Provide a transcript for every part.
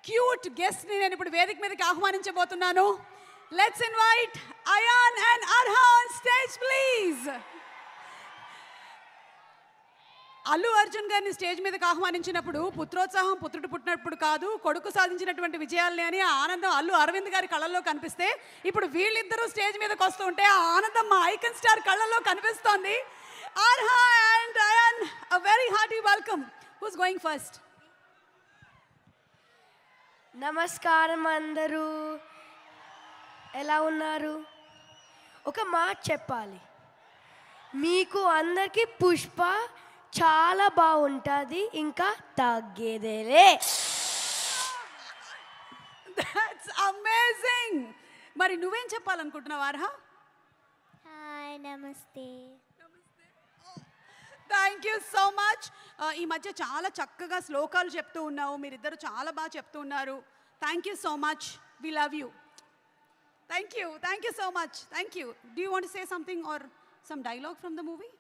Cute guest ని నేను ఇప్పుడు వేదిక మీదకి ఆహ్వానించబోతున్నాను. Let's invite Ayaan and Arha on stage please. Allu Arjun గారిని స్టేజ్ మీదకి ఆహ్వానించినప్పుడు పుత్రోత్సాహం పుత్రుడు పుట్టినప్పుడు కాదు, కొడుకు సాధించినటువంటి విజయాల్ని అని ఆ ఆనందం అల్లు అరవింద్ గారి కళ్ళల్లో కనిపిస్తే, ఇప్పుడు వీళ్ళిద్దరూ స్టేజ్ మీదకి వస్తూ ఉంటే ఆ ఆనందం మా ఐకన్ స్టార్ కళ్ళల్లో కనిపిస్తోంది. Arha and Ayaan, a very hearty welcome. Who's going first? నమస్కారం అందరూ, ఎలా ఉన్నారు? ఒక మాట చెప్పాలి, మీకు అందరికీ పుష్ప చాలా బాగుంటుంది, ఇంకా తగ్గేదేలే. That's amazing. మరి నువ్వేం చెప్పాలనుకుంటున్నావు అర్హా? హాయ్, నమస్తే. Thank you so much. ఈ మధ్య చాలా చక్కగా శ్లోకాలు చెప్తూ ఉన్నావు, మీరిద్దరు చాలా బాగా చెప్తూ ఉన్నారు. Thank you so much, we love you. Thank you so much. Thank you. Do you want to say something or some dialogue from the movie?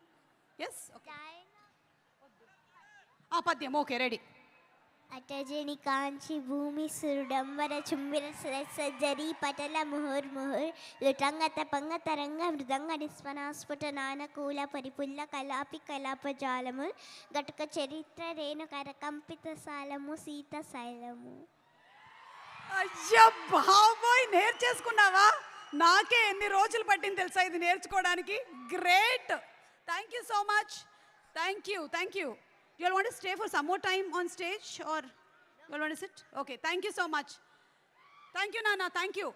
Yes, okay. పద్యం, ఓకే, రెడీ. అటజని కాంచి భూమి సురుడంబర చుంబిర సజ్జరి పటల ముహుర్ ముహుర్ లుటంగ తపంగ తరంగ మృదంగ నిస్వనాస్ఫుట నానకూల పరిపుల్ల కలాపి కలాపజాలము గటుక చరిత్ర రేణు కరకంపిత సాలము సీత శైలము. అయ్యా బాబోయ్, నేర్చేసుకున్నావా? నాకే ఎన్ని రోజులు పట్టింది తెలుసా ఇది నేర్చుకోవడానికి. Great. Thank you so much. Thank you. You all want to stay for some more time on stage or you all want to sit? Okay, thank you so much. Thank you, Nana. Thank you.